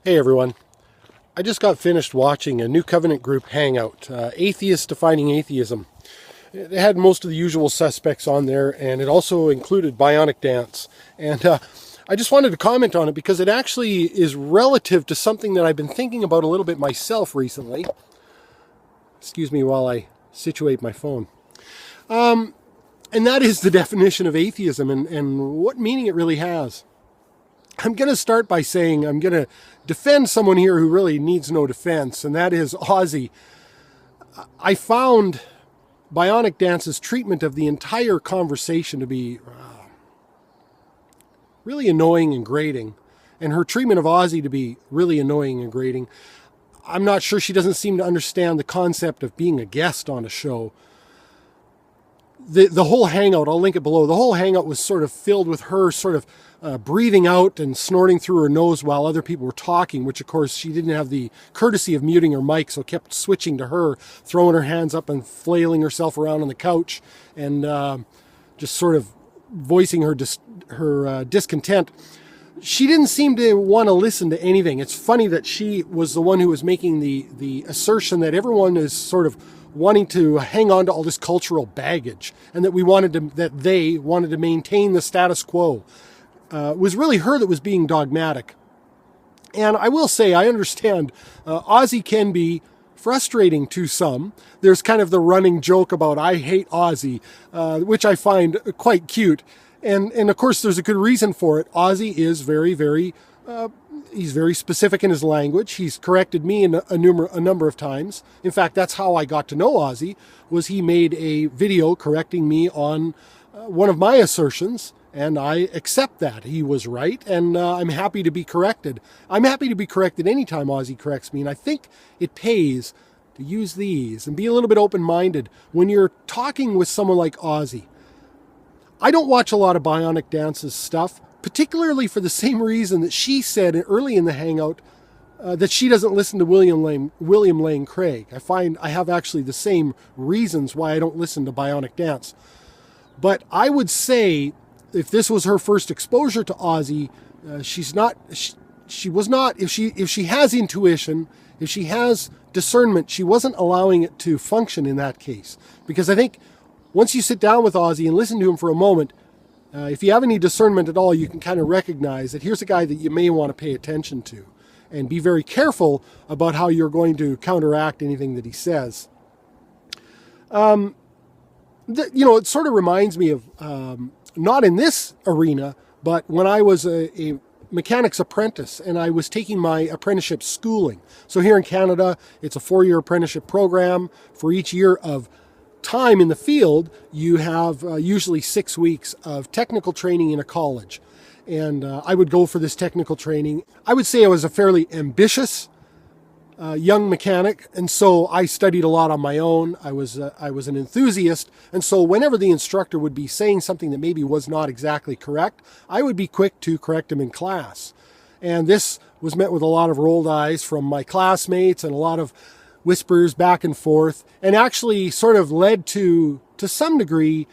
Hey everyone. I just got finished watching a New Covenant group hangout, Atheists Defining Atheism. It had most of the usual suspects on there, and it also included bionic dance. And I just wanted to comment on it because it actually is relative to something that I've been thinking about a little bit myself recently. Excuse me while I situate my phone. And that is the definition of atheism and what meaning it really has. I'm going to start by saying I'm going to defend someone here who really needs no defense, and that is Ozzy. I found Bionic Dance's treatment of the entire conversation to be really annoying and grating, and her treatment of Ozzy to be really annoying and grating. I'm not sure she doesn't seem to understand the concept of being a guest on a show. The whole hangout, I'll link it below, the whole hangout was sort of filled with her sort of breathing out and snorting through her nose while other people were talking, which of course she didn't have the courtesy of muting her mic, so kept switching to her, throwing her hands up and flailing herself around on the couch and just sort of voicing her discontent. She didn't seem to want to listen to anything. It's funny that she was the one who was making the assertion that everyone is sort of wanting to hang on to all this cultural baggage, and that they wanted to maintain the status quo. It was really her that was being dogmatic. And I will say, I understand Ozzy can be frustrating to some. There's kind of the running joke about I hate Ozzy, which I find quite cute. And of course, there's a good reason for it. Ozzy is he's very specific in his language. He's corrected me a number of times. In fact, that's how I got to know Ozzy, was he made a video correcting me on one of my assertions, and I accept that. He was right, and I'm happy to be corrected. I'm happy to be corrected anytime Ozzy corrects me, and I think it pays to use these and be a little bit open-minded when you're talking with someone like Ozzy. I don't watch a lot of Bionic Dance's stuff, particularly for the same reason that she said early in the hangout that she doesn't listen to William Lane Craig. I have actually the same reasons why I don't listen to Bionic Dance. But I would say if this was her first exposure to Ozzy, if she has intuition, if she has discernment, she wasn't allowing it to function in that case. Because I think once you sit down with Ozzy and listen to him for a moment, if you have any discernment at all, you can kind of recognize that here's a guy that you may want to pay attention to and be very careful about how you're going to counteract anything that he says. It sort of reminds me of, not in this arena, but when I was a mechanic's apprentice and I was taking my apprenticeship schooling. So here in Canada, it's a 4-year apprenticeship program. For each year of time in the field, you have usually 6 weeks of technical training in a college. And I would go for this technical training. I would say I was a fairly ambitious young mechanic, and so I studied a lot on my own. I was an enthusiast, and so whenever the instructor would be saying something that maybe was not exactly correct, I would be quick to correct him in class. And this was met with a lot of rolled eyes from my classmates and a lot of whispers back and forth, and actually sort of led to some degree,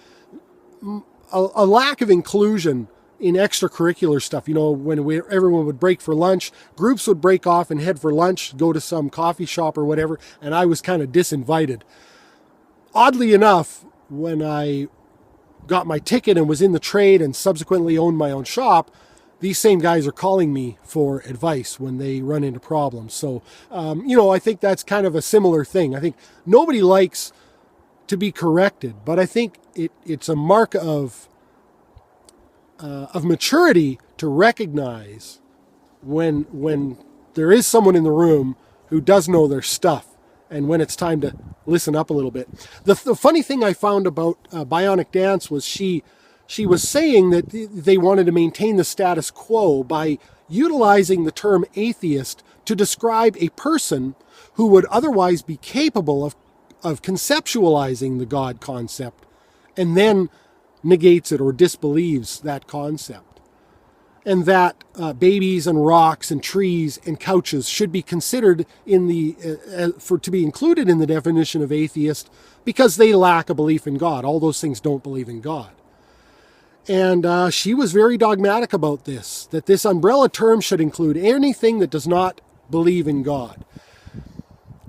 a lack of inclusion in extracurricular stuff. When everyone would break for lunch, groups would break off and head for lunch, go to some coffee shop or whatever, and I was kind of disinvited. Oddly enough, when I got my ticket and was in the trade and subsequently owned my own shop, these same guys are calling me for advice when they run into problems. So, I think that's kind of a similar thing. I think nobody likes to be corrected, but I think it's a mark of maturity to recognize when there is someone in the room who does know their stuff, and when it's time to listen up a little bit. The funny thing I found about Bionic Dance was she was saying that they wanted to maintain the status quo by utilizing the term atheist to describe a person who would otherwise be capable of conceptualizing the God concept and then negates it or disbelieves that concept. And that babies and rocks and trees and couches should be considered to be included in the definition of atheist because they lack a belief in God. All those things don't believe in God. And she was very dogmatic about this, that this umbrella term should include anything that does not believe in God.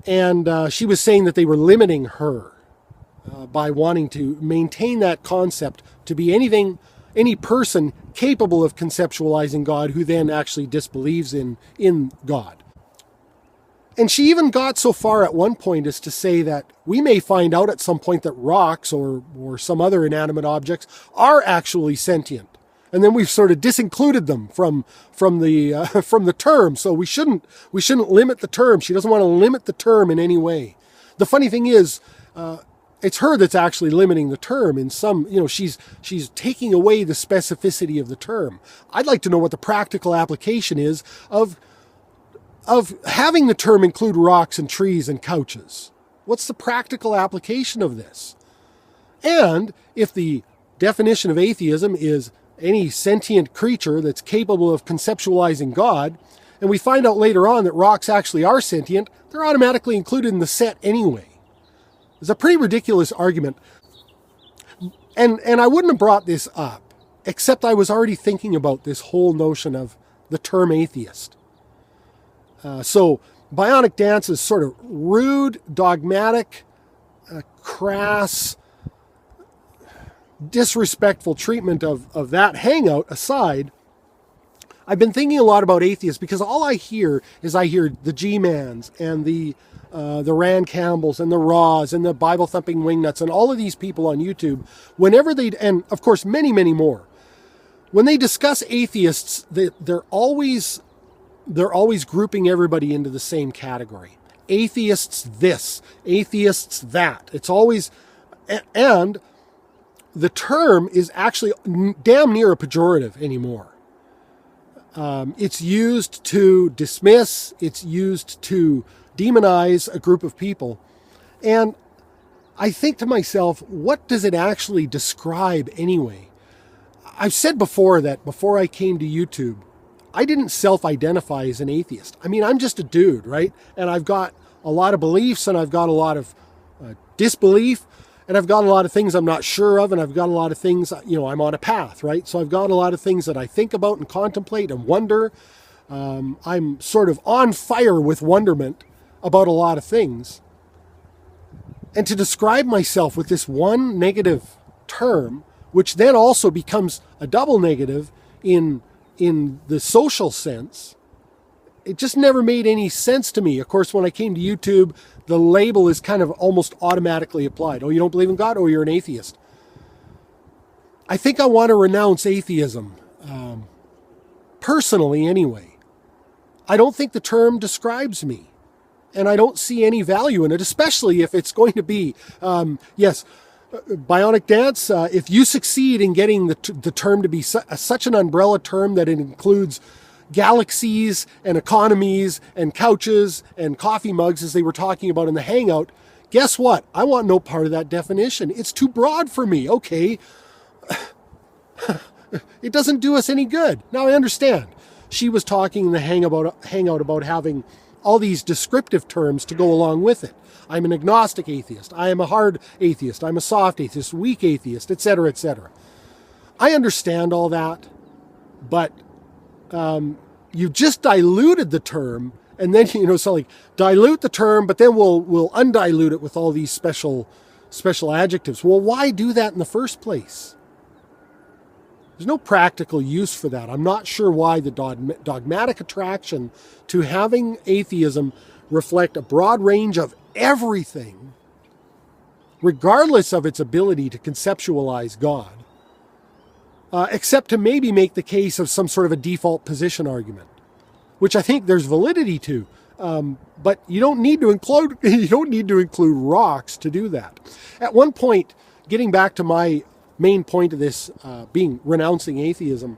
And she was saying that they were limiting her by wanting to maintain that concept to be anything, any person capable of conceptualizing God who then actually disbelieves in God. And she even got so far at one point as to say that we may find out at some point that rocks or some other inanimate objects are actually sentient. And then we've sort of disincluded them from the term. So we shouldn't limit the term. She doesn't want to limit the term in any way. The funny thing is, it's her that's actually limiting the term in some, she's taking away the specificity of the term. I'd like to know what the practical application is of having the term include rocks and trees and couches. What's the practical application of this? And if the definition of atheism is any sentient creature that's capable of conceptualizing God, and we find out later on that rocks actually are sentient, they're automatically included in the set anyway. It's a pretty ridiculous argument. And I wouldn't have brought this up, except I was already thinking about this whole notion of the term atheist. So bionic dance is sort of rude, dogmatic, crass, disrespectful treatment of that hangout aside. I've been thinking a lot about atheists because all I hear the G-Mans and the Rand Campbells and the Raws and the Bible thumping wingnuts and all of these people on YouTube, whenever and of course many, many more, when they discuss atheists, they're always grouping everybody into the same category. Atheists this, atheists that. It's always, and the term is actually damn near a pejorative anymore. It's used to dismiss, it's used to demonize a group of people. And I think to myself, what does it actually describe anyway? I've said before that before I came to YouTube, I didn't self-identify as an atheist. I mean, I'm just a dude, right? And I've got a lot of beliefs and I've got a lot of disbelief and I've got a lot of things I'm not sure of and I've got a lot of things, I'm on a path, right? So I've got a lot of things that I think about and contemplate and wonder. I'm sort of on fire with wonderment about a lot of things. And to describe myself with this one negative term, which then also becomes a double negative in the social sense, it just never made any sense to me. Of course, when I came to YouTube, the label is kind of almost automatically applied. Oh, you don't believe in God? Oh, you're an atheist. I think I want to renounce atheism, personally anyway. I don't think the term describes me. And I don't see any value in it, especially if it's going to be, bionic dance. If you succeed in getting the term to be such an umbrella term that it includes galaxies and economies and couches and coffee mugs, as they were talking about in the Hangout, guess what? I want no part of that definition. It's too broad for me. Okay. It doesn't do us any good. Now I understand. She was talking in the Hangout about having all these descriptive terms to go along with it. I'm an agnostic atheist. I am a hard atheist. I'm a soft atheist, weak atheist, etc., etc. I understand all that, but you've just diluted the term, and then dilute the term, but then we'll undilute it with all these special adjectives. Well, why do that in the first place? There's no practical use for that. I'm not sure why the dogmatic attraction to having atheism reflect a broad range of everything, regardless of its ability to conceptualize God, except to maybe make the case of some sort of a default position argument, which I think there's validity to. But you don't need to include rocks to do that. At one point, getting back to my main point of this being renouncing atheism,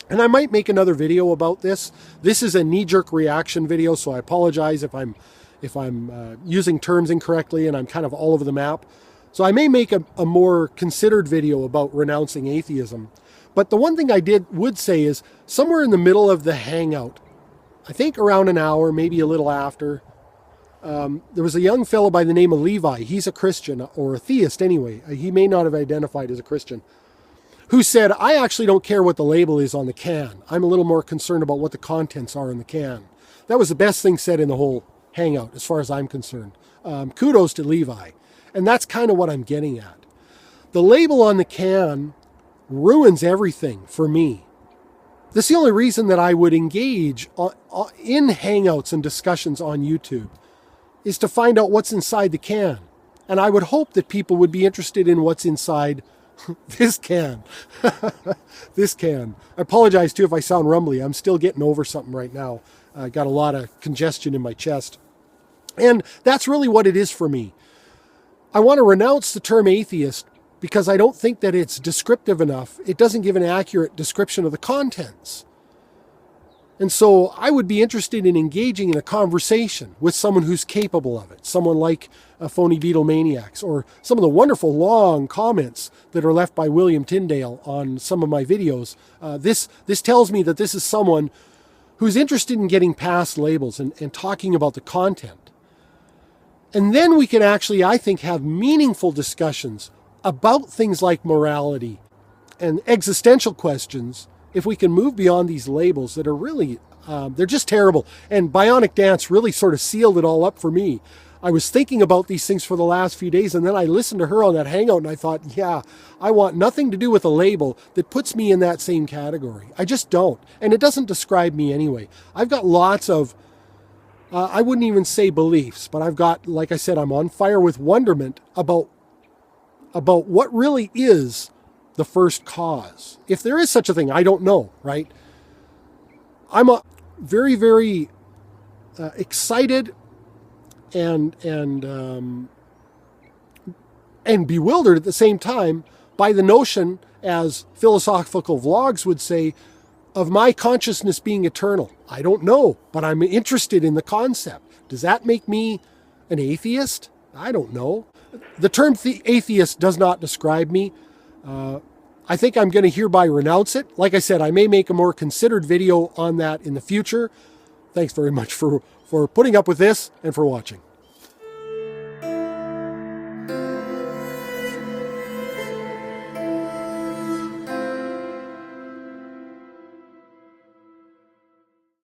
and I might make another video about this. This is a knee-jerk reaction video, so I apologize if I'm using terms incorrectly and I'm kind of all over the map. So I may make a more considered video about renouncing atheism. But the one thing I would say is somewhere in the middle of the Hangout, I think around an hour, maybe a little after, there was a young fellow by the name of Levi. He's a Christian, or a theist anyway. He may not have identified as a Christian. who said, I actually don't care what the label is on the can. I'm a little more concerned about what the contents are in the can. That was the best thing said in the whole hangout, as far as I'm concerned. Kudos to Levi. And that's kind of what I'm getting at. The label on the can ruins everything for me. That's the only reason that I would engage in hangouts and discussions on YouTube, is to find out what's inside the can. And I would hope that people would be interested in what's inside this can. This can. I apologize too if I sound rumbly. I'm still getting over something right now. I got a lot of congestion in my chest. And that's really what it is for me. I want to renounce the term atheist because I don't think that it's descriptive enough. It doesn't give an accurate description of the contents. And so I would be interested in engaging in a conversation with someone who's capable of it. Someone like Phony Beatlemaniacs, or some of the wonderful long comments that are left by William Tyndale on some of my videos. This tells me that this is someone who's interested in getting past labels and talking about the content. And then we can actually, I think, have meaningful discussions about things like morality and existential questions if we can move beyond these labels that are really, they're just terrible. And Bionic Dance really sort of sealed it all up for me. I was thinking about these things for the last few days, and then I listened to her on that hangout, and I thought, yeah, I want nothing to do with a label that puts me in that same category. I just don't. And it doesn't describe me anyway. I've got lots of, I wouldn't even say beliefs, but I've got, like I said, I'm on fire with wonderment about what really is the first cause. If there is such a thing, I don't know, right? I'm very, very excited and bewildered at the same time by the notion, as Philosophical Vlogs would say, of my consciousness being eternal. I don't know, but I'm interested in the concept. Does that make me an atheist? I don't know. The term atheist does not describe me. I think I'm going to hereby renounce it. Like I said, I may make a more considered video on that in the future. Thanks very much for putting up with this and for watching.